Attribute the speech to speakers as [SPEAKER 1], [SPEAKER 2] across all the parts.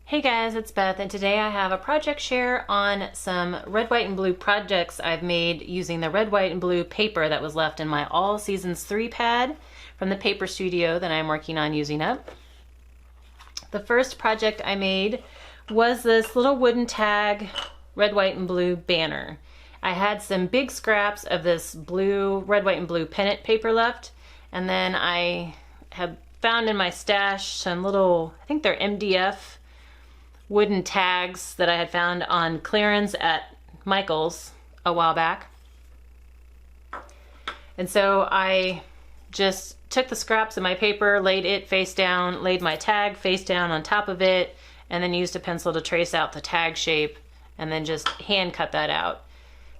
[SPEAKER 1] Hey guys, it's Beth, and today I have a project share on some red, white, and blue projects I've made using the red, white, and blue paper that was left in my All Seasons 3 pad from the paper studio that I'm working on using up. The first project I made was this little wooden tag red, white, and blue banner. I had some big scraps of this blue, red, white, and blue pennant paper left, and then I have found in my stash some little, I think they're MDF wooden tags that I had found on clearance at Michael's a while back. And so I just took the scraps of my paper, laid it face down, laid my tag face down on top of it, and then used a pencil to trace out the tag shape and then just hand cut that out.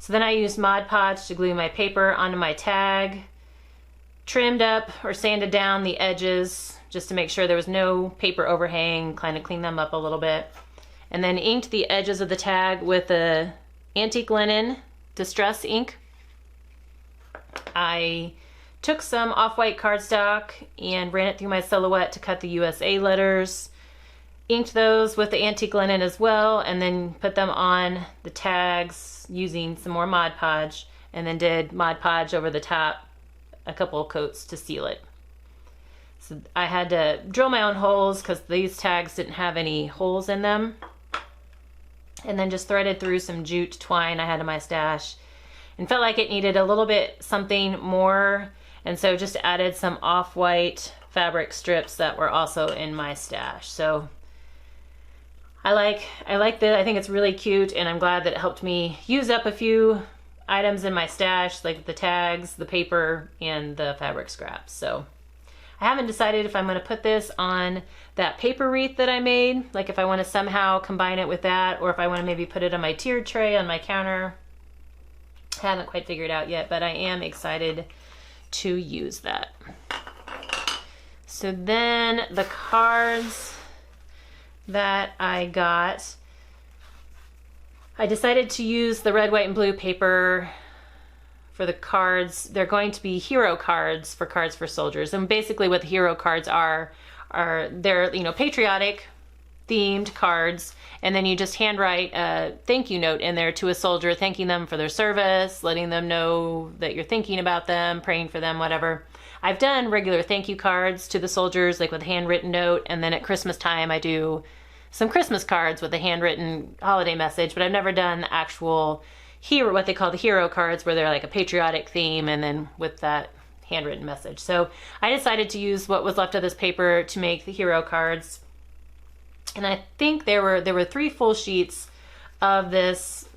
[SPEAKER 1] So then I used Mod Podge to glue my paper onto my tag, trimmed up or sanded down the edges just to make sure there was no paper overhang, kind of clean them up a little bit. And then inked the edges of the tag with a antique linen distress ink. I took some off-white cardstock and ran it through my silhouette to cut the USA letters, inked those with the antique linen as well, and then put them on the tags using some more Mod Podge, and then did Mod Podge over the top a couple of coats to seal it. So I had to drill my own holes because these tags didn't have any holes in them. And then just threaded through some jute twine I had in my stash and felt like it needed a little bit something more, and so just added some off-white fabric strips that were also in my stash. So I like that. I think it's really cute, and I'm glad that it helped me use up a few items in my stash, like the tags, the paper, and the fabric scraps. So I haven't decided if I'm going to put this on that paper wreath that I made, like if I want to somehow combine it with that, or if I want to maybe put it on my tiered tray on my counter. I haven't quite figured out yet, but I am excited to use that. So then the cards that I got, I decided to use the red, white, and blue paper for the cards. They're going to be hero cards for Cards for Soldiers. And basically what the hero cards are they're, patriotic themed cards. And then you just handwrite a thank you note in there to a soldier, thanking them for their service, letting them know that you're thinking about them, praying for them, whatever. I've done regular thank you cards to the soldiers, like with a handwritten note. And then at Christmas time, I do some Christmas cards with a handwritten holiday message, but I've never done the actual hero, what they call the hero cards, where they're like a patriotic theme and then with that handwritten message. So I decided to use what was left of this paper to make the hero cards. And I think there were 3 full sheets of this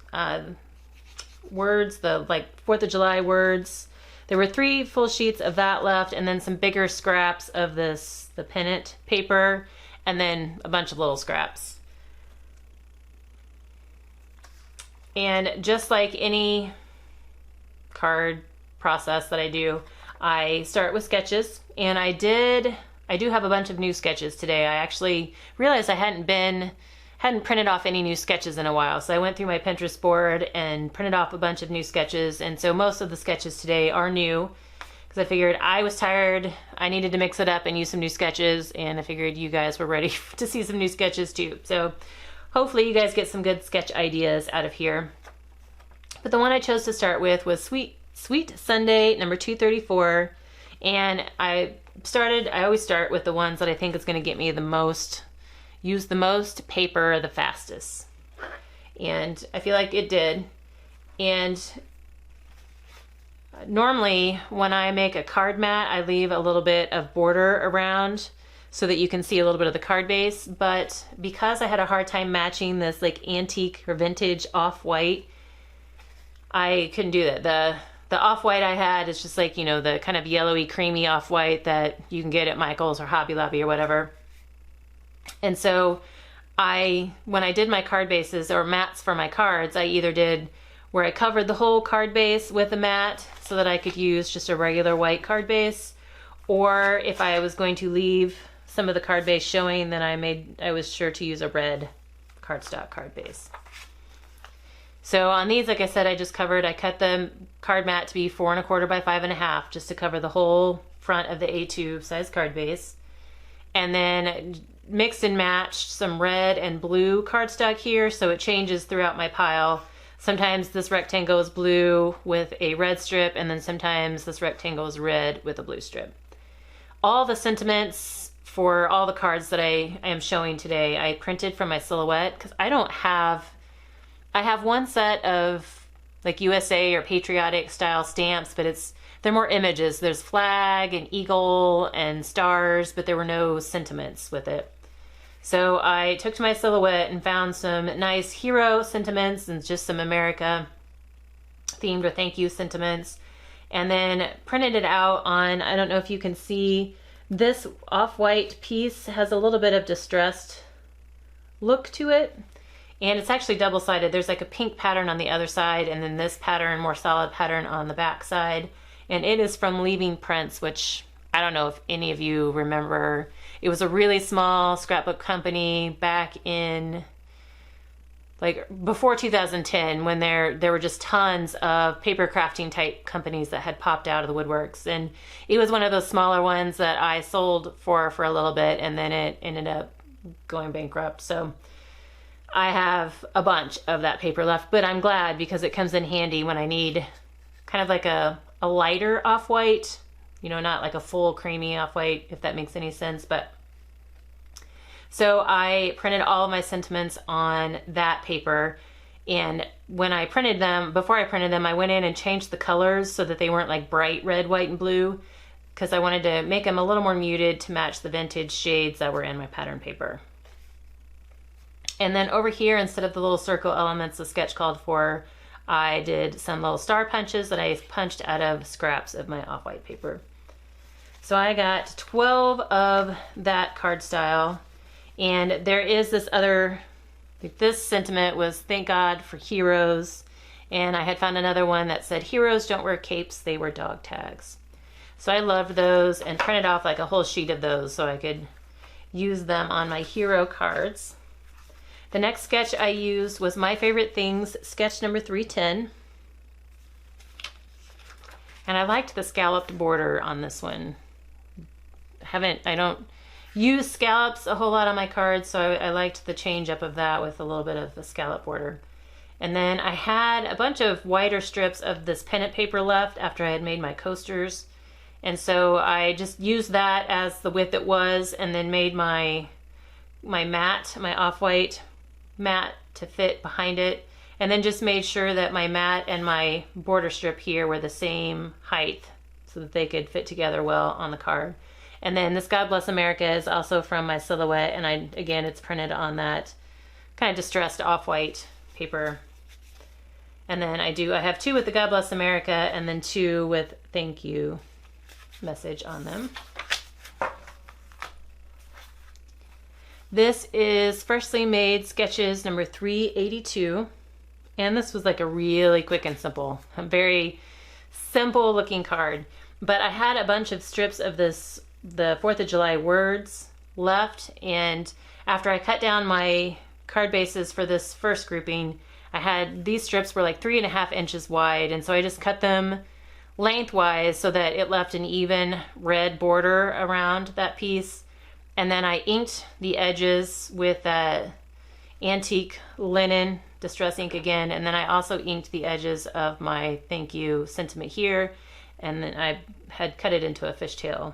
[SPEAKER 1] words, the like 4th of July words. There were 3 full sheets of that left, and then some bigger scraps of the pennant paper, and then a bunch of little scraps. And just like any card process that I do, I start with sketches, and I do have a bunch of new sketches today. I actually realized I hadn't printed off any new sketches in a while, so I went through my Pinterest board and printed off a bunch of new sketches, and so most of the sketches today are new because I figured I was tired, I needed to mix it up and use some new sketches, and I figured you guys were ready to see some new sketches too. So hopefully you guys get some good sketch ideas out of here. But the one I chose to start with was Sweet Sunday number 234, and I always start with the ones that I think is going to get me use the most paper the fastest. And I feel like it did. And normally when I make a card mat, I leave a little bit of border around so that you can see a little bit of the card base. But because I had a hard time matching this like antique or vintage off-white, I couldn't do that. The off-white I had is just like, the kind of yellowy, creamy off-white that you can get at Michael's or Hobby Lobby or whatever. And so when I did my card bases or mats for my cards, I either did where I covered the whole card base with a mat so that I could use just a regular white card base, or if I was going to leave some of the card base showing, then I was sure to use a red cardstock card base. So on these, like I said, I cut the card mat to be 4 1/4 by 5 1/2 just to cover the whole front of the A2 size card base. And then mixed and matched some red and blue cardstock here, so it changes throughout my pile. Sometimes this rectangle is blue with a red strip, and then sometimes this rectangle is red with a blue strip. All the sentiments for all the cards that I am showing today, I printed from my Silhouette, because I have one set of like USA or patriotic style stamps, but they're more images. There's flag and eagle and stars, but there were no sentiments with it. So I took to my Silhouette and found some nice hero sentiments and just some America themed or thank you sentiments, and then printed it out on, I don't know if you can see, this off-white piece has a little bit of distressed look to it, and it's actually double-sided. There's like a pink pattern on the other side, and then this pattern, more solid pattern on the back side, and it is from Leaving Prints, which I don't know if any of you remember. It was a really small scrapbook company back in, like, before 2010, when there were just tons of paper crafting type companies that had popped out of the woodworks. And it was one of those smaller ones that I sold for a little bit, and then it ended up going bankrupt. So I have a bunch of that paper left, but I'm glad because it comes in handy when I need kind of like a lighter off-white, you know, not like a full creamy off-white, if that makes any sense. But so I printed all of my sentiments on that paper, and when I printed them, before I printed them, I went in and changed the colors so that they weren't like bright red, white, and blue, because I wanted to make them a little more muted to match the vintage shades that were in my pattern paper. And then over here, instead of the little circle elements the sketch called for, I did some little star punches that I punched out of scraps of my off-white paper. So I got 12 of that card style. And there is this other, like this sentiment was thank God for heroes. And I had found another one that said heroes don't wear capes, they wear dog tags. So I loved those and printed off like a whole sheet of those so I could use them on my hero cards. The next sketch I used was My Favorite Things, sketch number 310. And I liked the scalloped border on this one. I don't use scallops a whole lot on my cards, so I liked the change up of that with a little bit of the scallop border. And then I had a bunch of wider strips of this pennant paper left after I had made my coasters. And so I just used that as the width it was, and then made my mat, my off-white mat to fit behind it. And then just made sure that my mat and my border strip here were the same height so that they could fit together well on the card. And then this God Bless America is also from my Silhouette, and again, it's printed on that kind of distressed off-white paper. And then I have two with the God Bless America, and then two with thank you message on them. This is Freshly Made Sketches number 382, and this was like a really quick and simple, a very simple looking card. But I had a bunch of strips of the 4th of July words left, and after I cut down my card bases for this first grouping, I had these strips were like 3.5 inches wide, and so I just cut them lengthwise so that it left an even red border around that piece. And then I inked the edges with antique linen distress ink again, and then I also inked the edges of my thank you sentiment here, and then I had cut it into a fishtail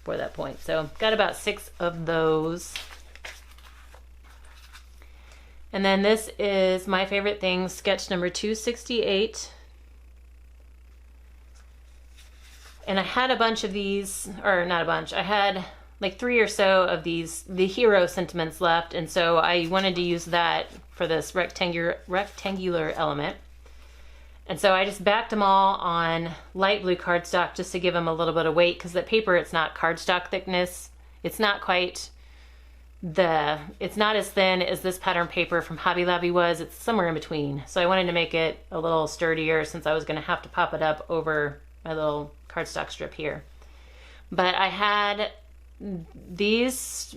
[SPEAKER 1] for that point. So got about 6 of those. And then this is My Favorite Things, sketch number 268. And I had a bunch of these, or not a bunch, I had like 3 or so of these, the hero sentiments left, and so I wanted to use that for this rectangular element. And so I just backed them all on light blue cardstock just to give them a little bit of weight, because the paper, it's not cardstock thickness. It's not quite it's not as thin as this pattern paper from Hobby Lobby was. It's somewhere in between. So I wanted to make it a little sturdier since I was going to have to pop it up over my little cardstock strip here. But I had these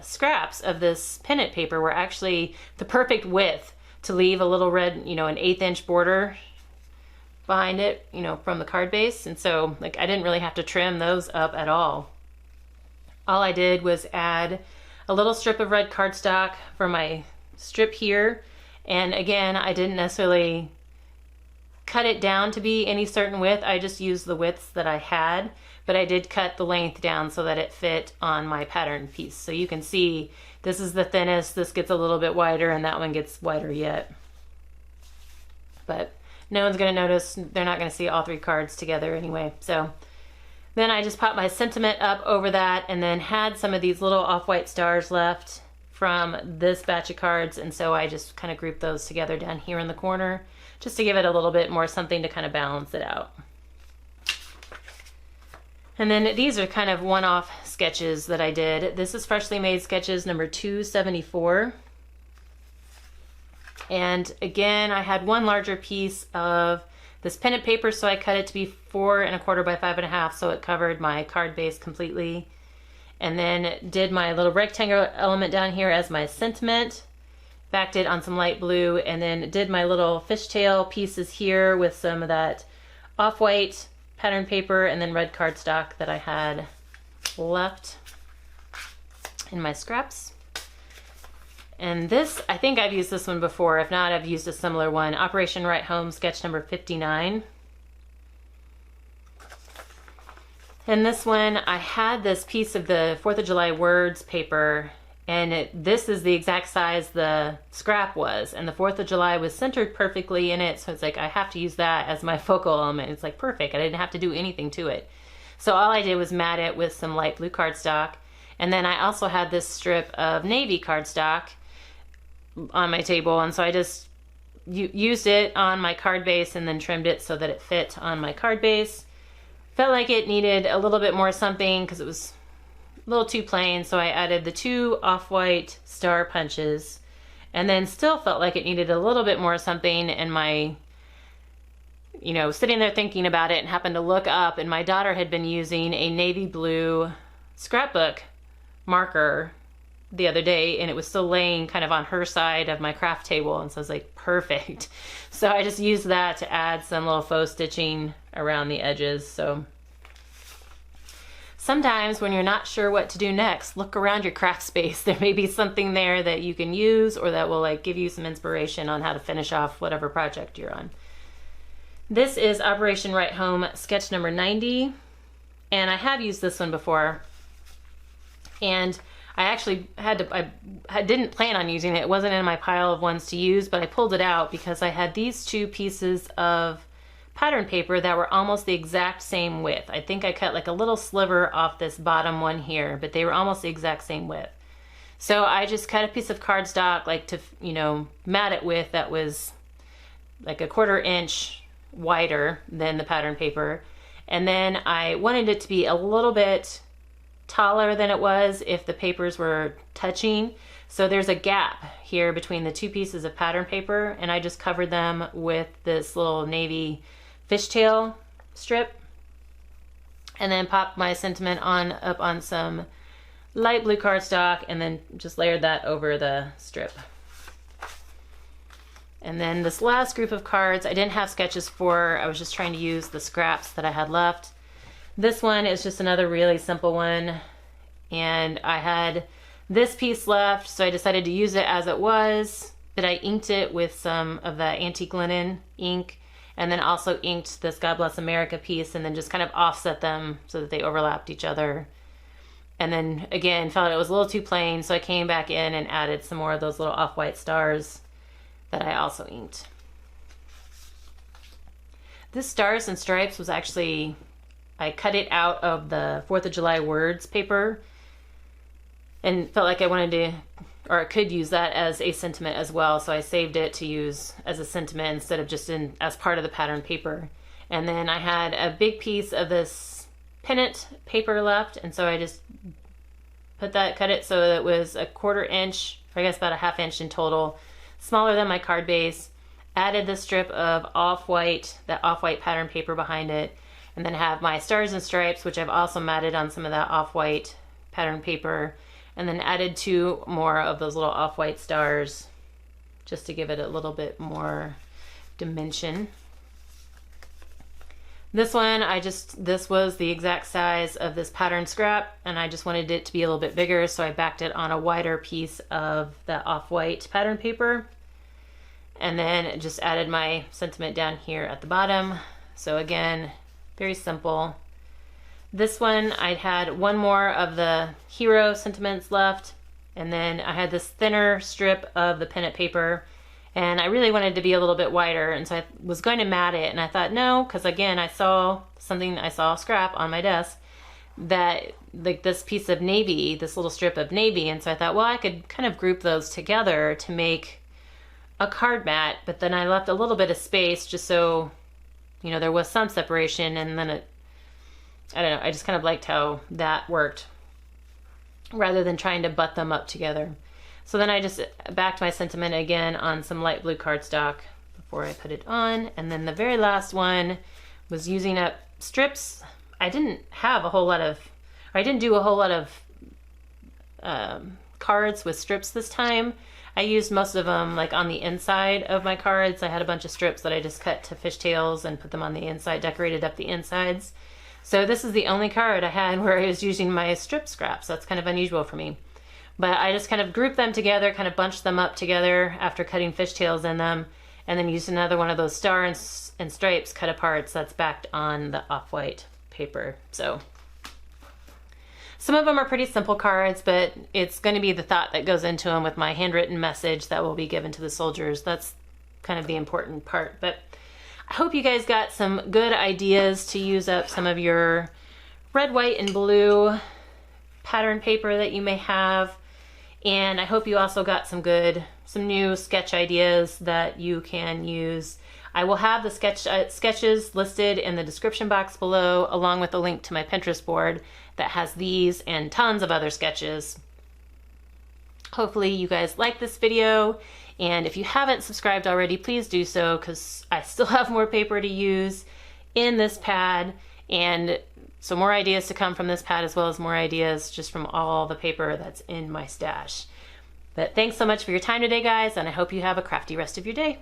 [SPEAKER 1] scraps of this pennant paper were actually the perfect width to leave a little red, an 1/8 inch border behind it, from the card base. And so like I didn't really have to trim those up at all. all I did was add a little strip of red cardstock for my strip here. And again, I didn't necessarily cut it down to be any certain width. I just used the widths that I had, but I did cut the length down so that it fit on my pattern piece. So you can see this is the thinnest, this gets a little bit wider, and that one gets wider yet. But no one's gonna notice, they're not gonna see all three cards together anyway. So then I just popped my sentiment up over that and then had some of these little off-white stars left from this batch of cards, and so I just kind of grouped those together down here in the corner just to give it a little bit more something to kind of balance it out. And then these are kind of one-off sketches that I did. This is Freshly Made Sketches number 274. And again, I had one larger piece of this pennant paper, so I cut it to be 4 1/4 by 5 1/2, so it covered my card base completely. And then did my little rectangle element down here as my sentiment, backed it on some light blue, and then did my little fishtail pieces here with some of that off-white pattern paper and then red cardstock that I had left in my scraps. And this, I think I've used this one before. If not, I've used a similar one. Operation Right Home, sketch number 59. And this one, I had this piece of the 4th of July words paper, and this is the exact size the scrap was, and the 4th of July was centered perfectly in it, so it's like I have to use that as my focal element. It's like perfect. I didn't have to do anything to it. So all I did was mat it with some light blue cardstock, and then I also had this strip of navy cardstock on my table, and so I just used it on my card base and then trimmed it so that it fit on my card base. Felt like it needed a little bit more something because it was a little too plain, so I added the 2 off-white star punches, and then still felt like it needed a little bit more something. And my, sitting there thinking about it and happened to look up, and my daughter had been using a navy blue scrapbook marker the other day, and it was still laying kind of on her side of my craft table, and so I was like, perfect. So I just used that to add some little faux stitching around the edges. So sometimes when you're not sure what to do next, look around your craft space. There may be something there that you can use or that will give you some inspiration on how to finish off whatever project you're on. This is Operation Right Home, sketch number 90, and I have used this one before, and I actually I didn't plan on using it. It wasn't in my pile of ones to use, but I pulled it out because I had these 2 pieces of pattern paper that were almost the exact same width. I think I cut like a little sliver off this bottom one here, but they were almost the exact same width. So I just cut a piece of cardstock to, mat it with that was like a 1/4 inch wider than the pattern paper. And then I wanted it to be a little bit taller than it was if the papers were touching. So there's a gap here between the 2 pieces of pattern paper, and I just covered them with this little navy fishtail strip, and then popped my sentiment up on some light blue cardstock, and then just layered that over the strip. And then this last group of cards I didn't have sketches for. I was just trying to use the scraps that I had left. This one is just another really simple one, and I had this piece left, so I decided to use it as it was, but I inked it with some of the antique linen ink, and then also inked this God Bless America piece, and then just kind of offset them so that they overlapped each other. And then again, felt it was a little too plain, so I came back in and added some more of those little off-white stars that I also inked. This Stars and Stripes was actually, I cut it out of the 4th of July words paper and felt like I wanted to, or I could use that as a sentiment as well. So I saved it to use as a sentiment instead of just as part of the pattern paper. And then I had a big piece of this pennant paper left, and so I just cut it so that it was a 1/4 inch, or I guess about a 1/2 inch in total, smaller than my card base. Added the strip of that off-white pattern paper behind it, and then have my Stars and Stripes, which I've also matted on some of that off-white pattern paper, and then added 2 more of those little off-white stars just to give it a little bit more dimension. This one, this was the exact size of this pattern scrap, and I just wanted it to be a little bit bigger, so I backed it on a wider piece of the off-white pattern paper. And then just added my sentiment down here at the bottom. So again, very simple. This one, I had one more of the hero sentiments left, and then I had this thinner strip of the pennant paper, and I really wanted to be a little bit wider, and so I was going to mat it, and I thought no, because again, I saw scrap on my desk that like this piece of navy, this little strip of navy, and so I thought, well, I could kind of group those together to make a card mat, but then I left a little bit of space just so, you know, there was some separation, and then I don't know, I just kind of liked how that worked rather than trying to butt them up together. So then I just backed my sentiment again on some light blue cardstock before I put it on. And then the very last one was using up strips. I didn't do a whole lot of cards with strips this time. I used most of them like on the inside of my cards. I had a bunch of strips that I just cut to fishtails and put them on the inside, decorated up the insides. So this is the only card I had where I was using my strip scraps. That's kind of unusual for me. But I just kind of grouped them together, kind of bunched them up together after cutting fishtails in them, and then used another one of those star and stripes cut aparts that's backed on the off-white paper. So some of them are pretty simple cards, but it's going to be the thought that goes into them with my handwritten message that will be given to the soldiers. That's kind of the important part. But I hope you guys got some good ideas to use up some of your red, white, and blue pattern paper that you may have. And I hope you also got some new sketch ideas that you can use. I will have the sketches listed in the description box below, along with a link to my Pinterest board that has these and tons of other sketches. Hopefully you guys like this video, and if you haven't subscribed already, please do so, because I still have more paper to use in this pad, and so more ideas to come from this pad, as well as more ideas just from all the paper that's in my stash. But thanks so much for your time today, guys, and I hope you have a crafty rest of your day.